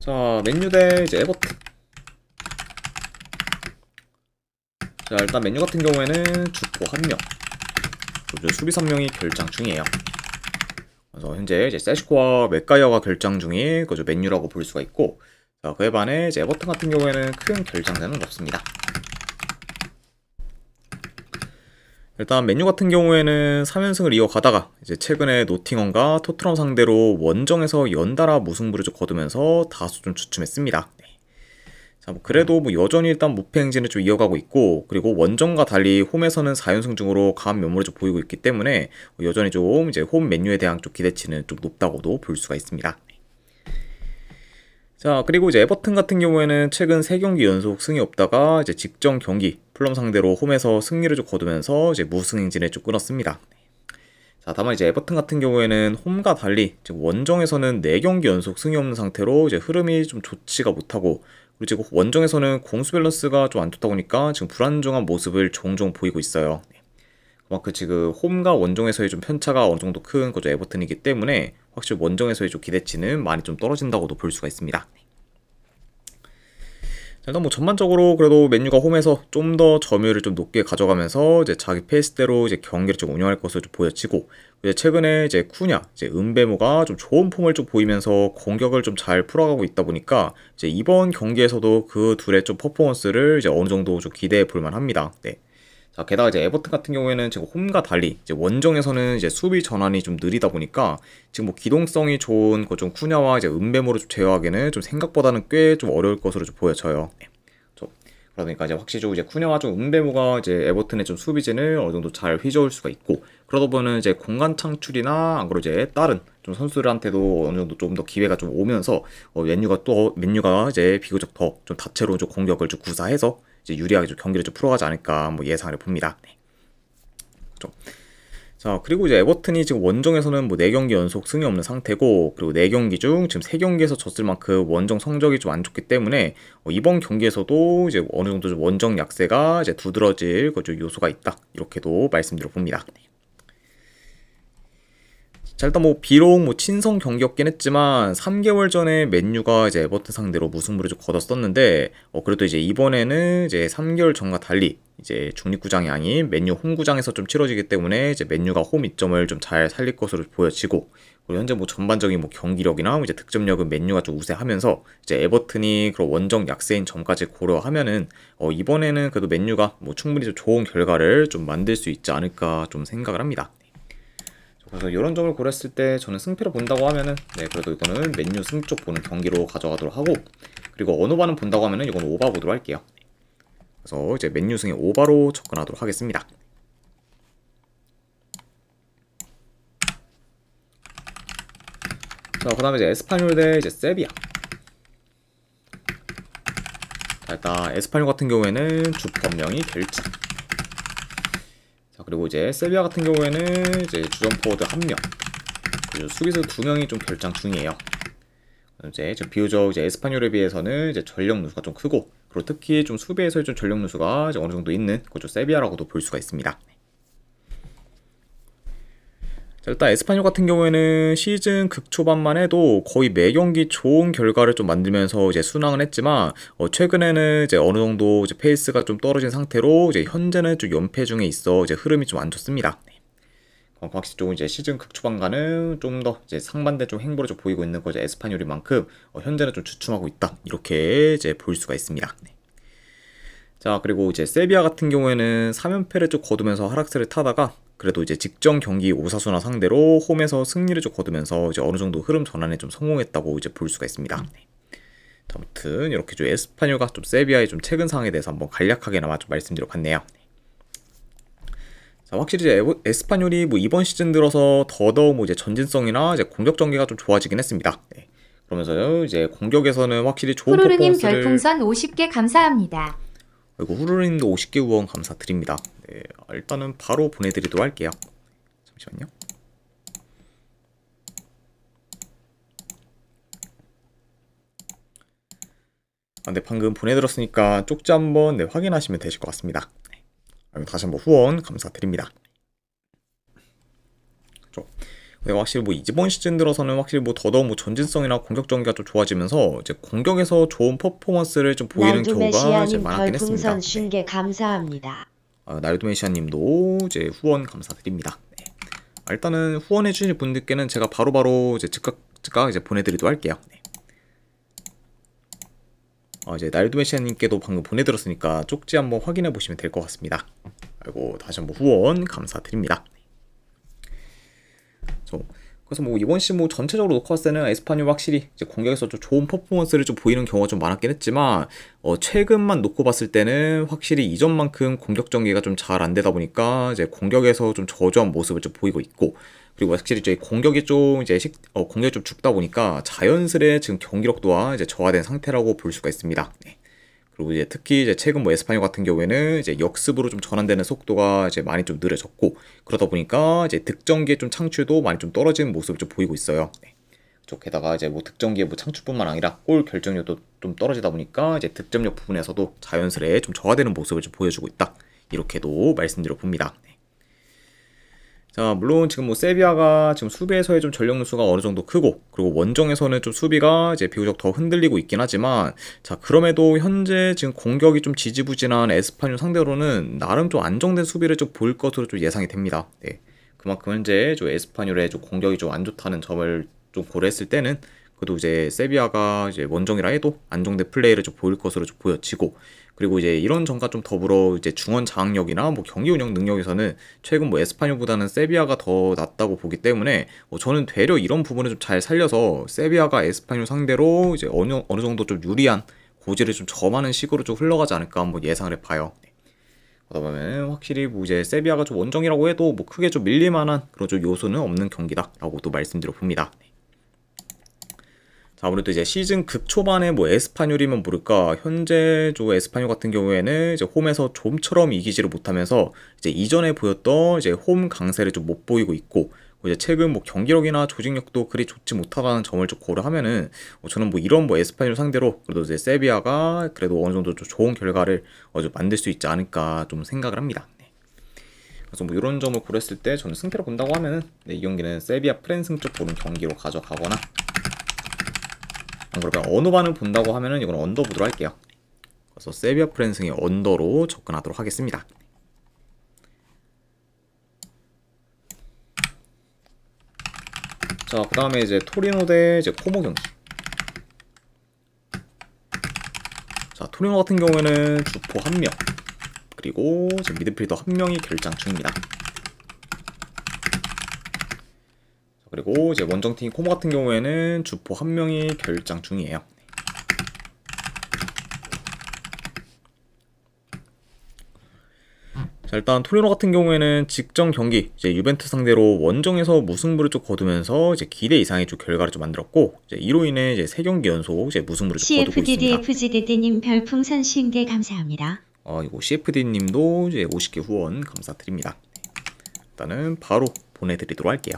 자, 맨유 대 이제 에버튼. 자, 일단 맨유 같은 경우에는 주포 1명, 그리고 수비 3명이 결장 중이에요. 그래서 현재 이제 세슈코와 맥가이어가 결장 중인 그죠 맨유라고 볼 수가 있고, 자, 그에 반해 이제 에버튼 같은 경우에는 큰 결장자는 없습니다. 일단 맨유 같은 경우에는 3연승을 이어가다가 이제 최근에 노팅엄과 토트넘 상대로 원정에서 연달아 무승부를 좀 거두면서 다소 좀 주춤했습니다. 네. 자, 뭐 그래도 뭐 여전히 일단 무패 행진을 좀 이어가고 있고, 그리고 원정과 달리 홈에서는 4연승 중으로 강한 면모를 좀 보이고 있기 때문에 여전히 좀 이제 홈 맨유에 대한 좀 기대치는 좀 높다고도 볼 수가 있습니다. 자, 그리고 이제 에버튼 같은 경우에는 최근 3경기 연속 승이 없다가 이제 직전 경기 풀럼 상대로 홈에서 승리를 좀 거두면서 이제 무승 행진을 좀 끊었습니다. 자, 다만 이제 에버튼 같은 경우에는 홈과 달리 지금 원정에서는 4경기 연속 승이 없는 상태로 이제 흐름이 좀 좋지가 못하고, 그리고 지금 원정에서는 공수 밸런스가 좀 안 좋다 보니까 지금 불안정한 모습을 종종 보이고 있어요. 그만큼 지금 홈과 원정에서의 좀 편차가 어느 정도 큰 거죠, 에버튼이기 때문에 확실히 원정에서의 좀 기대치는 많이 좀 떨어진다고도 볼 수가 있습니다. 자, 일단 뭐 전반적으로 그래도 맨유가 홈에서 좀 더 점유율을 좀 높게 가져가면서 이제 자기 페이스대로 이제 경기를 좀 운영할 것으로 좀 보여지고, 이제 최근에 이제 쿠냐, 이제 은베모가 좀 좋은 폼을 좀 보이면서 공격을 좀 잘 풀어가고 있다 보니까 이제 이번 경기에서도 그 둘의 좀 퍼포먼스를 이제 어느 정도 좀 기대해 볼 만합니다. 네. 자, 게다가 이제 에버튼 같은 경우에는 지금 홈과 달리 이제 원정에서는 이제 수비 전환이 좀 느리다 보니까 지금 뭐 기동성이 좋은 그 좀 쿠냐와 이제 은베모를 좀 제어하기는 좀 생각보다는 꽤 좀 어려울 것으로 좀 보여져요. 네. 그러니까 이제 확실히 좀 이제 쿠냐와 좀 은베모가 이제 에버튼의 좀 수비진을 어느 정도 잘 휘저을 수가 있고, 그러다 보면 이제 공간 창출이나 안 그러고 이제 다른 좀 선수들한테도 어느 정도 좀 더 기회가 좀 오면서 맨유가 이제 비교적 더 좀 다채로운 좀 공격을 좀 구사해서 이제 유리하게 좀 경기를 좀 풀어가지 않을까 뭐 예상을 봅니다. 네. 그렇죠. 자, 그리고 이제 에버튼이 지금 원정에서는 뭐 4경기 연속 승이 없는 상태고, 그리고 4경기 중 지금 3경기에서 졌을 만큼 원정 성적이 좀 안 좋기 때문에 이번 경기에서도 이제 어느 정도 좀 원정 약세가 이제 두드러질 그 요소가 있다, 이렇게도 말씀드려 봅니다. 자, 일단 뭐 비록 뭐 친선 경기였긴 했지만 3개월 전에 맨유가 이제 에버튼 상대로 무승부를 좀 거뒀었는데, 그래도 이제 이번에는 이제 3개월 전과 달리 이제 중립구장이 아닌 맨유 홈구장에서 좀 치러지기 때문에 이제 맨유가 홈 이점을 좀 잘 살릴 것으로 보여지고, 그리고 현재 뭐 전반적인 뭐 경기력이나 이제 득점력은 맨유가 좀 우세하면서 이제 에버튼이 그런 원정 약세인 점까지 고려하면은 이번에는 그래도 맨유가 뭐 충분히 좀 좋은 결과를 좀 만들 수 있지 않을까 좀 생각을 합니다. 그래서 이런 점을 고렸을 때 저는 승패를 본다고 하면은 네, 그래도 이거는 맨유 승 쪽 보는 경기로 가져가도록 하고, 그리고 언어바는 본다고 하면은 이건 오바 보도록 할게요. 그래서 이제 맨유 승의 오바로 접근하도록 하겠습니다. 자, 그 다음에 이제 에스파뇰 대 이제 세비야. 자, 일단 에스파뇰 같은 경우에는 주범명이 결장. 자, 그리고 이제 세비야 같은 경우에는 이제 주전 포워드 1명, 그리고 수비수 2명이 좀 결장 중이에요. 이제 비교적 이제 에스파뇰에 비해서는 이제 전력 누수가 좀 크고, 그리고 특히 좀 수비에서의 좀 전력 누수가 이제 어느 정도 있는 그죠 세비야라고도 볼 수가 있습니다. 자, 일단 에스파뇰 같은 경우에는 시즌 극초반만 해도 거의 매 경기 좋은 결과를 좀 만들면서 이제 순항을 했지만, 최근에는 이제 어느 정도 이제 페이스가 좀 떨어진 상태로 이제 현재는 좀 연패 중에 있어 이제 흐름이 좀 안 좋습니다. 확실히 좀 이제 시즌 극초반과는 좀 더 이제 상반된 좀 행보를 좀 보이고 있는 거죠. 에스파뇰인 만큼 현재는 좀 주춤하고 있다, 이렇게 이제 볼 수가 있습니다. 네. 자, 그리고 이제 세비야 같은 경우에는 3연패를 좀 거두면서 하락세를 타다가 그래도 이제 직전 경기 오사수나 상대로 홈에서 승리를 좀 거두면서 이제 어느 정도 흐름 전환에 좀 성공했다고 이제 볼 수가 있습니다. 네. 아무튼 이렇게 좀 에스파뇰과 좀 세비야의 좀 최근 상황에 대해서 한번 간략하게나마 좀 말씀드려 봤네요. 자, 확실히 이제 에스파뇰이 뭐 이번 시즌 들어서 더더욱 뭐 이제 전진성이나 이제 공격 전개가 좀 좋아지긴 했습니다. 네. 그러면서요 이제 공격에서는 확실히 좋은 후루루님 퍼포먼스를. 별풍선 50개 감사합니다. 그리고 후루루님도 50개 후원 감사드립니다. 네, 일단은 바로 보내드리도록 할게요. 잠시만요. 네, 방금 보내드렸으니까 쪽지 한번 네, 확인하시면 되실 것 같습니다. 네, 다시 한번 후원 감사드립니다. 그렇죠. 내가 확실히 뭐 이번 시즌 들어서는 확실히 뭐 더더욱 뭐 전진성이나 공격 전개가 좀 좋아지면서 이제 공격에서 좋은 퍼포먼스를 좀 보이는 경우가 이제 많았긴 했습니다. 별풍선 50개 감사합니다. 날도메시아님도 이제 후원 감사드립니다. 네. 일단은 후원해주신 분들께는 제가 바로바로 이제 즉각 이제 보내드리도록 할게요. 네. 이제 날도메시아님께도 방금 보내드렸으니까 쪽지 한번 확인해 보시면 될 것 같습니다. 그리고 다시 한번 후원 감사드립니다. 그래서 뭐 이번 시즌 뭐 전체적으로 놓고 봤을 때는 에스파뇰 확실히 이제 공격에서 좀 좋은 퍼포먼스를 좀 보이는 경우가 좀 많았긴 했지만 최근만 놓고 봤을 때는 확실히 이전만큼 공격 전개가 좀 잘 안 되다 보니까 이제 공격에서 좀 저조한 모습을 좀 보이고 있고, 그리고 확실히 이제 공격이 좀 공격이 좀 죽다 보니까 자연스레 지금 경기력도와 이제 저하된 상태라고 볼 수가 있습니다. 네. 그리고 이제 특히 이제 최근 뭐 에스파뇰 같은 경우에는 이제 역습으로 좀 전환되는 속도가 이제 많이 좀 느려졌고, 그러다 보니까 이제 득점기의 좀 창출도 많이 좀 떨어지는 모습을 좀 보이고 있어요. 네. 게다가 이제 뭐 득점기의 뭐 창출뿐만 아니라 골 결정력도 좀 떨어지다 보니까 이제 득점력 부분에서도 자연스레 좀 저하되는 모습을 좀 보여주고 있다. 이렇게도 말씀드려 봅니다. 네. 자, 물론 지금 뭐 세비야가 지금 수비에서의 좀 전력 누수가 어느 정도 크고, 그리고 원정에서는 좀 수비가 이제 비교적 더 흔들리고 있긴 하지만, 자, 그럼에도 현재 지금 공격이 좀 지지부진한 에스파뇰 상대로는 나름 좀 안정된 수비를 좀 보일 것으로 좀 예상이 됩니다. 네. 그만큼 현재 좀 에스파뇰의 좀 공격이 좀 안 좋다는 점을 좀 고려했을 때는 그래도 이제 세비야가 이제 원정이라 해도 안정된 플레이를 좀 보일 것으로 좀 보여지고, 그리고 이제 이런 점과 좀 더불어 이제 중원 장악력이나 뭐 경기 운영 능력에서는 최근 뭐 에스파뇰보다는 세비야가 더 낫다고 보기 때문에 저는 되려 이런 부분을 좀 잘 살려서 세비야가 에스파뇰 상대로 이제 어느 정도 좀 유리한 고지를 좀 점하는 식으로 좀 흘러가지 않을까 한번 예상을 해봐요. 네. 그러다 보면 확실히 뭐 이제 세비야가 좀 원정이라고 해도 뭐 크게 좀 밀릴만한 그런 좀 요소는 없는 경기다라고도 말씀드려 봅니다. 네. 자, 아무래도 이제 시즌 극초반에 뭐 에스파뇰이면 모를까 현재 저 에스파뇰 같은 경우에는 이제 홈에서 좀처럼 이기지를 못하면서 이제 이전에 보였던 이제 홈 강세를 좀 못 보이고 있고, 이제 최근 뭐 경기력이나 조직력도 그리 좋지 못하다는 점을 좀 고려하면은 저는 뭐 이런 뭐 에스파뇰 상대로 그래도 이제 세비야가 그래도 어느 정도 좀 좋은 결과를 좀 만들 수 있지 않을까 좀 생각을 합니다. 네. 그래서 뭐 이런 점을 고려했을 때 저는 승패를 본다고 하면은 네, 이 경기는 세비야 프랜승 쪽 보는 경기로 가져가거나, 그러면 언어반을 본다고 하면은 이건 언더 보도록 할게요. 그래서 세비야 프랜승의 언더로 접근하도록 하겠습니다. 자, 그 다음에 이제 토리노 대 이제 코모 경기. 자, 토리노 같은 경우에는 주포 1명, 그리고 이제 미드필더 1명이 결장 중입니다. 그리고 이제 원정팀 코모 같은 경우에는 주포 1명이 결장 중이에요. 자, 일단 토리노 같은 경우에는 직전 경기 이제 유벤투스 상대로 원정에서 무승부를 좀 거두면서 이제 기대 이상의 좀 결과를 좀 만들었고, 이제 이로 인해 이제 3경기 연속 이제 무승부를 좀 거두고 있습니다. CFDDFGDD님 별풍선 50개 감사합니다. 이거 CFD님도 이제 50개 후원 감사드립니다. 일단은 바로 보내드리도록 할게요.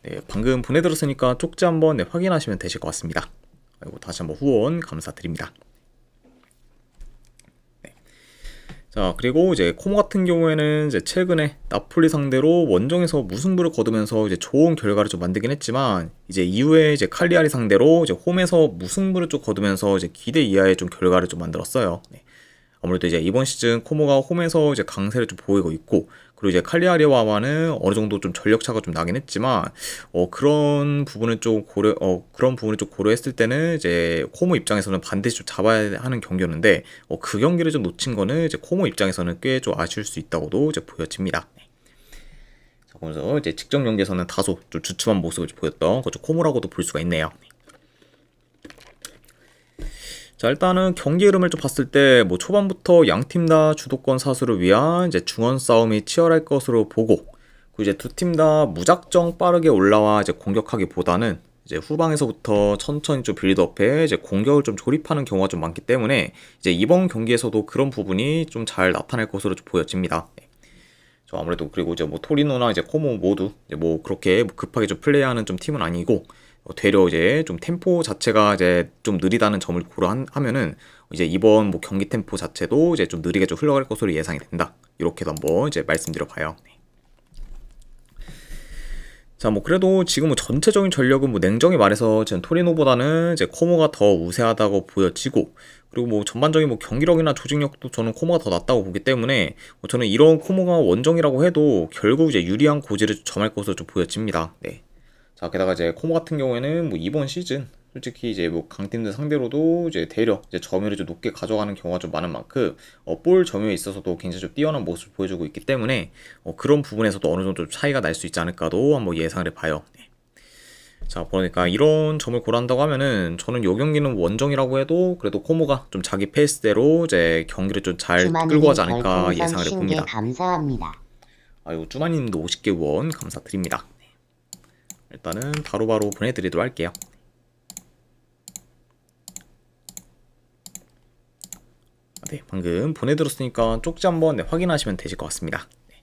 네, 방금 보내드렸으니까 쪽지 한번 확인하시면 되실 것 같습니다. 그리고 다시 한번 후원 감사드립니다. 네. 자, 그리고 이제 코모 같은 경우에는 이제 최근에 나폴리 상대로 원정에서 무승부를 거두면서 이제 좋은 결과를 좀 만들긴 했지만, 이제 이후에 이제 칼리아리 상대로 이제 홈에서 무승부를 좀 거두면서 이제 기대 이하의 좀 결과를 좀 만들었어요. 네. 아무래도 이제 이번 시즌 코모가 홈에서 이제 강세를 좀 보이고 있고, 그리고 이제 칼리아리와는 어느 정도 좀 전력 차가 좀 나긴 했지만, 그런 부분을 좀 고려했을 때는 이제 코모 입장에서는 반드시 좀 잡아야 하는 경기였는데, 그 경기를 좀 놓친 거는 이제 코모 입장에서는 꽤 좀 아쉬울 수 있다고도 이제 보여집니다. 네. 자, 그래서 이제 직전 경기에서는 다소 좀 주춤한 모습을 좀 보였던 그쪽 코모라고도 볼 수가 있네요. 자, 일단은 경기 흐름을 좀 봤을 때 뭐 초반부터 양팀 다 주도권 사수를 위한 이제 중원 싸움이 치열할 것으로 보고, 그리고 이제 두 팀 다 무작정 빠르게 올라와 이제 공격하기보다는 이제 후방에서부터 천천히 좀 빌드업해 이제 공격을 좀 조립하는 경우가 좀 많기 때문에 이제 이번 경기에서도 그런 부분이 좀 잘 나타날 것으로 좀 보여집니다. 네. 아무래도 그리고 이제 뭐 토리노나 이제 코모 모두 이제 뭐 그렇게 급하게 좀 플레이하는 좀 팀은 아니고, 되려 이제 좀 템포 자체가 이제 좀 느리다는 점을 고려하면은 이제 이번 뭐 경기 템포 자체도 이제 좀 느리게 좀 흘러갈 것으로 예상이 된다. 이렇게도 한번 이제 말씀드려봐요. 네. 자, 뭐 그래도 지금 뭐 전체적인 전력은 뭐 냉정히 말해서 지금 토리노보다는 이제 코모가 더 우세하다고 보여지고, 그리고 뭐 전반적인 뭐 경기력이나 조직력도 저는 코모가 더 낫다고 보기 때문에 저는 이런 코모가 원정이라고 해도 결국 이제 유리한 고지를 점할 것으로 좀 보여집니다. 네. 자, 게다가 이제 코모 같은 경우에는 뭐 이번 시즌 솔직히 이제 뭐 강팀들 상대로도 이제 대려 이제 점유율을 좀 높게 가져가는 경우가 좀 많은 만큼 볼 점유에 있어서도 굉장히 좀 뛰어난 모습을 보여주고 있기 때문에 그런 부분에서도 어느 정도 좀 차이가 날 수 있지 않을까도 한번 예상을 해봐요. 네. 자, 그러니까 이런 점을 고려한다고 하면은 저는 요 경기는 원정이라고 해도 그래도 코모가 좀 자기 페이스대로 이제 경기를 좀 잘 끌고 가지 않을까 예상을 해봅니다. 감사합니다. 아유, 쭈마님도 50개 원 감사드립니다. 일단은 바로바로 보내드리도록 할게요. 네, 방금 보내드렸으니까 쪽지 한번 확인하시면 되실 것 같습니다. 네,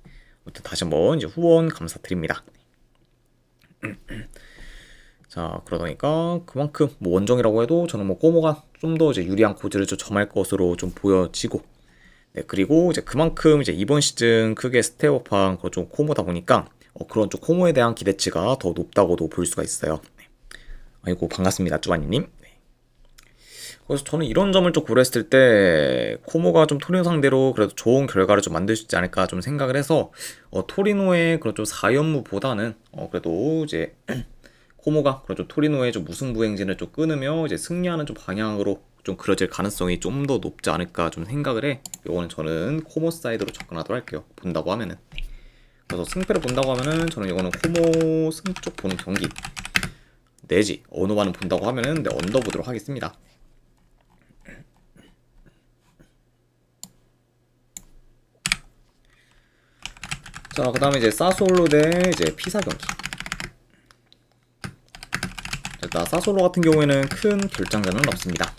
아무튼 다시 한번 이제 후원 감사드립니다. 자, 그러다 보니까 그만큼 뭐 원정이라고 해도 저는 뭐 꼬모가 좀 더 이제 유리한 고지를 좀 점할 것으로 좀 보여지고, 네, 그리고 이제 그만큼 이제 이번 시즌 크게 스텝업한 그런 좀 코모다 보니까 그런 좀 코모에 대한 기대치가 더 높다고도 볼 수가 있어요. 네. 아이고 반갑습니다, 쭈바니님. 네. 그래서 저는 이런 점을 좀 고려했을 때 코모가 좀 토리노 상대로 그래도 좋은 결과를 좀 만들 수 있지 않을까 좀 생각을 해서 토리노의 그런 좀 4연무보다는 그래도 이제 코모가 그런 좀 토리노의 좀 무승부 행진을 좀 끊으며 이제 승리하는 좀 방향으로 좀 그려질 가능성이 좀 더 높지 않을까 좀 생각을 해. 요거는 저는 코모 사이드로 접근하도록 할게요. 본다고 하면은. 그래서 승패를 본다고 하면은 저는 이거는 코모 승 쪽 보는 경기 내지 어느바는 본다고 하면은 네, 언더 보도록 하겠습니다. 자, 그 다음에 이제 사솔로 대 이제 피사 경기. 일단 사솔로 같은 경우에는 큰 결장전은 없습니다.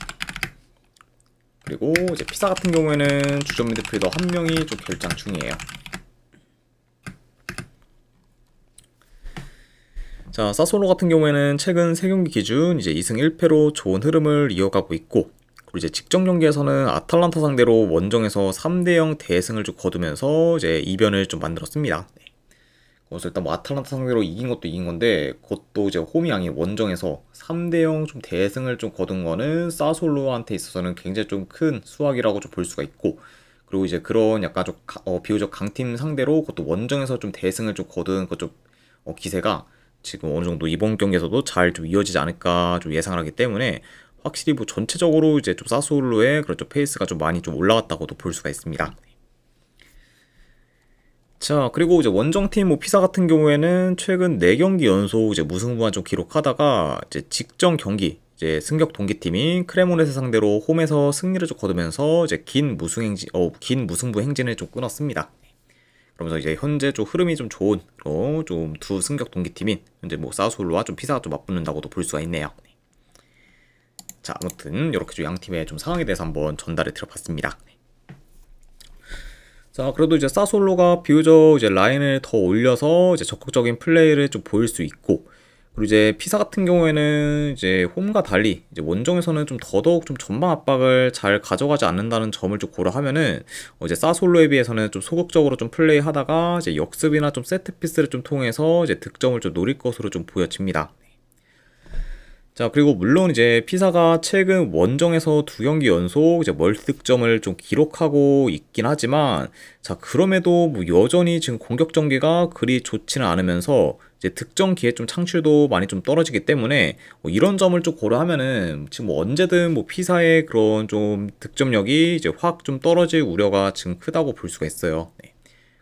그리고 이제 피사 같은 경우에는 주전 미드필더 한 명이 좀 결장 중이에요. 자, 사솔로 같은 경우에는 최근 3경기 기준 이제 2승 1패로 좋은 흐름을 이어가고 있고, 그리고 이제 직전 경기에서는 아탈란타 상대로 원정에서 3대0 대승을 좀 거두면서 이제 이변을 좀 만들었습니다. 네. 그래서 일단 뭐 아탈란타 상대로 이긴 것도 이긴 건데, 그것도 이제 홈이 아닌 원정에서 3대0 좀 대승을 좀 거둔 거는 사솔로한테 있어서는 굉장히 좀 큰 수확이라고 좀 볼 수가 있고, 그리고 이제 그런 약간 좀 비교적 강팀 상대로 그것도 원정에서 좀 대승을 좀 거둔 그 좀 기세가 지금 어느 정도 이번 경기에서도 잘 좀 이어지지 않을까 좀 예상을 하기 때문에 확실히 뭐 전체적으로 이제 좀 사솔로의 그런 좀 페이스가 좀 많이 좀 올라갔다고도 볼 수가 있습니다. 자, 그리고 이제 원정팀 뭐 피사 같은 경우에는 최근 4경기 연속 이제 무승부만 좀 기록하다가 이제 직전 경기 이제 승격 동기팀인 크레모네스 상대로 홈에서 승리를 좀 거두면서 이제 긴 무승부 행진을 좀 끊었습니다. 그러면서 이제 현재 좀 흐름이 좀 좋은 좀 두 승격 동기팀인 현재 뭐 사솔로와 좀 피사가 좀 맞붙는다고도 볼 수가 있네요. 자, 아무튼 이렇게 좀 양 팀의 좀 상황에 대해서 한번 전달을 드려봤습니다. 자, 그래도 이제 사솔로가 비교적 이제 라인을 더 올려서 이제 적극적인 플레이를 좀 보일 수 있고, 그리고 이제 피사 같은 경우에는 이제 홈과 달리 이제 원정에서는 좀 더더욱 좀 전방 압박을 잘 가져가지 않는다는 점을 좀 고려하면은 이제 사솔로에 비해서는 좀 소극적으로 좀 플레이하다가 이제 역습이나 좀 세트 피스를 좀 통해서 이제 득점을 좀 노릴 것으로 좀 보여집니다. 자, 그리고 물론 이제 피사가 최근 원정에서 2경기 연속 이제 멀티 득점을 좀 기록하고 있긴 하지만, 자, 그럼에도 뭐 여전히 지금 공격 전개가 그리 좋지는 않으면서 이제 득점 기회 좀 창출도 많이 좀 떨어지기 때문에 이런 점을 좀 고려하면은 지금 뭐 언제든 뭐 피사의 그런 좀 득점력이 이제 확 좀 떨어질 우려가 지금 크다고 볼 수가 있어요. 네.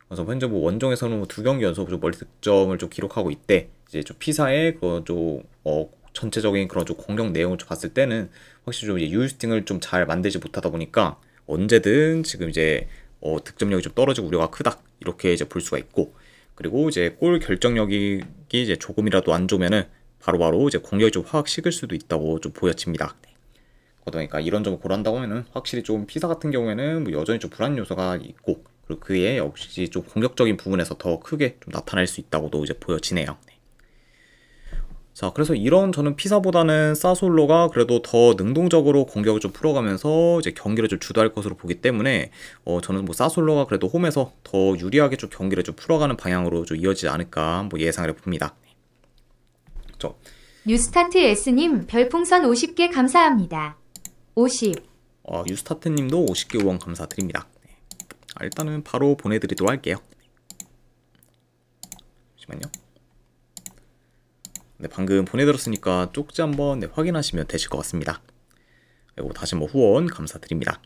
그래서 현재 뭐 원정에서는 뭐 2경기 연속 좀 멀티 득점을 좀 기록하고 있대. 이제 좀 피사의 그런 좀 전체적인 그런 좀 공격 내용을 좀 봤을 때는 확실히 좀 이제 유효스팅을 좀 잘 만들지 못하다 보니까 언제든 지금 이제 득점력이 좀 떨어질 우려가 크다 이렇게 이제 볼 수가 있고, 그리고 이제 골 결정력이 이제 조금이라도 안 좋으면은 바로바로 이제 공격이 좀 확 식을 수도 있다고 좀 보여집니다. 그러니까 이런 점을 고려한다고 하면은 확실히 좀 피사 같은 경우에는 뭐 여전히 좀 불안 요소가 있고, 그리고 그에 역시 좀 공격적인 부분에서 더 크게 좀 나타날 수 있다고도 이제 보여지네요. 자, 그래서 이런 저는 피사보다는 사솔로가 그래도 더 능동적으로 공격을 좀 풀어가면서 이제 경기를 좀 주도할 것으로 보기 때문에 저는 뭐 사솔로가 그래도 홈에서 더 유리하게 좀 경기를 좀 풀어가는 방향으로 좀 이어지지 않을까 뭐 예상을 해봅니다. 저 뉴스타트 S님 별풍선 50개 감사합니다. 50. 유스타트님도 50개 후원 감사드립니다. 네. 일단은 바로 보내드리도록 할게요. 잠시만요. 네, 방금 보내드렸으니까 쪽지 한번 확인하시면 되실 것 같습니다. 그리고 다시 한번 후원 감사드립니다.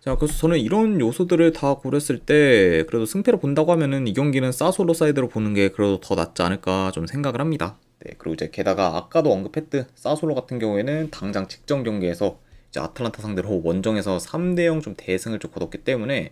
자, 그래서 저는 이런 요소들을 다 고렸을 때 그래도 승패를 본다고 하면은 이 경기는 사솔로 사이드로 보는 게 그래도 더 낫지 않을까 좀 생각을 합니다. 네, 그리고 이제 게다가 아까도 언급했듯 사솔로 같은 경우에는 당장 직전 경기에서 이제 아틀란타 상대로 원정에서 3대0 좀 대승을 좀 거뒀기 때문에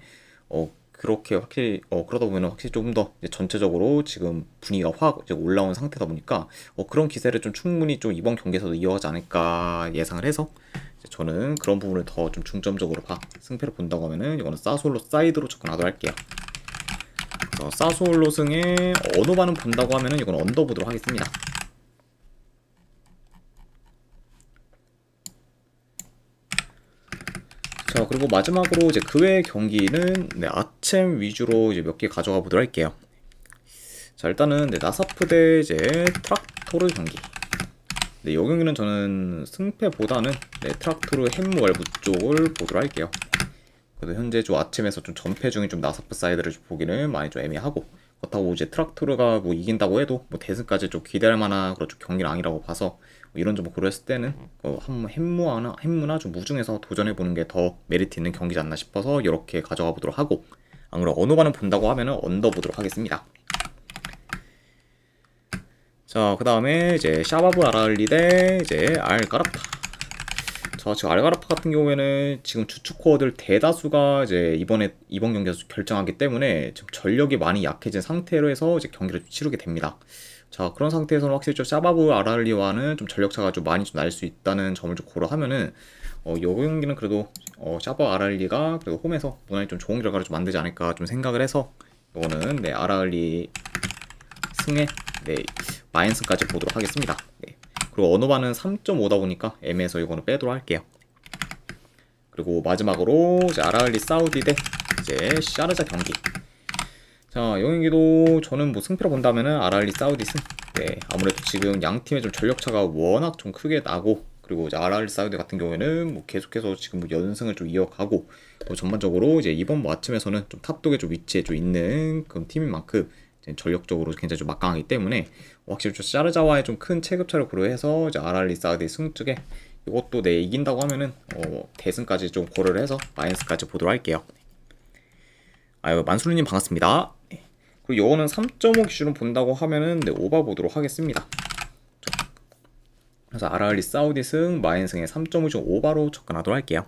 그렇게 확실히 그러다 보면 확실히 좀 더 전체적으로 지금 분위기가 확 이제 올라온 상태다 보니까 그런 기세를 좀 충분히 좀 이번 경기에서도 이어가지 않을까 예상을 해서 이제 저는 그런 부분을 더 좀 중점적으로 승패를 본다고 하면은 이거는 사솔로 사이드로 접근하도록 할게요. 그래서 사솔로 승에 언어반은 본다고 하면은 이건 언더 보도록 하겠습니다. 자, 그리고 마지막으로 이제 그 외의 경기는 아챔 위주로 이제 몇 개 가져가 보도록 할게요. 자, 일단은 나사프 대 이제 트락토르 경기. 이 경기는 저는 승패보다는 트락토르 햄무 왈브 쪽을 보도록 할게요. 그래도 현재 좀 아침에서 좀 전패 중인 좀 나사프 사이드를 좀 보기는 많이 좀 애매하고, 그렇다고 이제 트락토르가 뭐 이긴다고 해도 뭐 대승까지 좀 기대할 만한 그런 좀 경기는 아니라고 봐서 뭐 이런 점을 고려했을 때는 한번 햄무나 좀 무중에서 도전해보는 게 더 메리트 있는 경기지 않나 싶어서 이렇게 가져가 보도록 하고, 안 그럼 언어반은 본다고 하면은 언더 보도록 하겠습니다. 자, 그 다음에 이제 샤바브 아라을리 대 이제 알가라파. 자, 지금 알가라파 같은 경우에는 지금 주축 코어들 대다수가 이제 이번 경기에서 결정하기 때문에 지금 전력이 많이 약해진 상태로 해서 이제 경기를 치르게 됩니다. 자, 그런 상태에서는 확실히 좀 샤바브 아라을리와는 좀 전력차가 좀 많이 좀 날 수 있다는 점을 좀 고려하면은 이 경기는 그래도 샤바브 아라을리가 그래도 홈에서 무난히 좀 좋은 결과를 좀 만들지 않을까 좀 생각을 해서 이거는 아라을리 승에 마인스까지 보도록 하겠습니다. 그리고 언어반은 3.5다 보니까 애매해서 이거는 빼도록 할게요. 그리고 마지막으로 이제 아라을리 사우디 대 이제 샤르자 경기. 자, 이 경기도 저는 뭐 승패로 본다면은 아라을리 사우디 승. 아무래도 지금 양 팀의 좀 전력차가 워낙 좀 크게 나고, 그리고 이제 아라을리 사우디 같은 경우에는 뭐 계속해서 지금 뭐 연승을 좀 이어가고, 전반적으로 이제 이번 뭐 아침에서는 좀 탑독에 좀 위치해 좀 있는 그런 팀인 만큼 전력적으로 굉장히 좀 막강하기 때문에 확실히 좀 샤르자와의 좀 큰 체급차를 고려해서 이제 아랄리 사우디 승 쪽에 이것도 이긴다고 하면은 대승까지 좀 고려를 해서 마이너스까지 보도록 할게요. 만수르님 반갑습니다. 그리고 이거는 3.5 기준으로 본다고 하면은 오바 보도록 하겠습니다. 그래서 아랄리 사우디 승 마이너스에 3.5 중 오바로 접근하도록 할게요.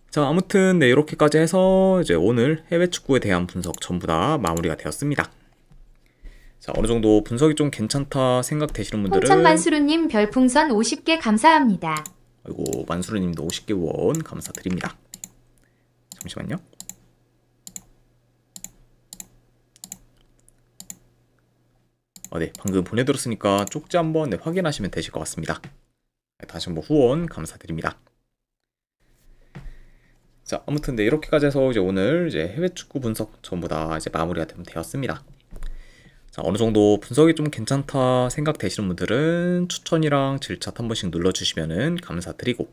자, 아무튼 이렇게까지 해서 이제 오늘 해외 축구에 대한 분석 전부 다 마무리가 되었습니다. 자, 어느 정도 분석이 좀 괜찮다 생각되시는 분들은 홍천만수르님 별풍선 50개 감사합니다. 아이고, 만수르님도 50개 원 감사드립니다. 잠시만요. 방금 보내드렸으니까 쪽지 한번 확인하시면 되실 것 같습니다. 다시 한번 후원 감사드립니다. 자, 아무튼 이렇게까지 해서 이제 오늘 이제 해외 축구 분석 전부 다 이제 마무리가 되었습니다. 자, 어느 정도 분석이 좀 괜찮다 생각되시는 분들은 추천이랑 질차 한 번씩 눌러주시면은 감사드리고,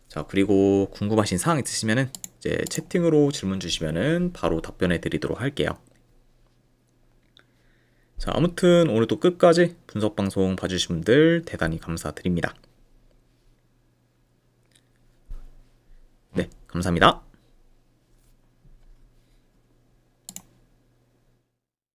자, 그리고 궁금하신 사항 있으시면은 이제 채팅으로 질문 주시면은 바로 답변해 드리도록 할게요. 자, 아무튼 오늘도 끝까지 분석 방송 봐주신 분들 대단히 감사드립니다. 네, 감사합니다.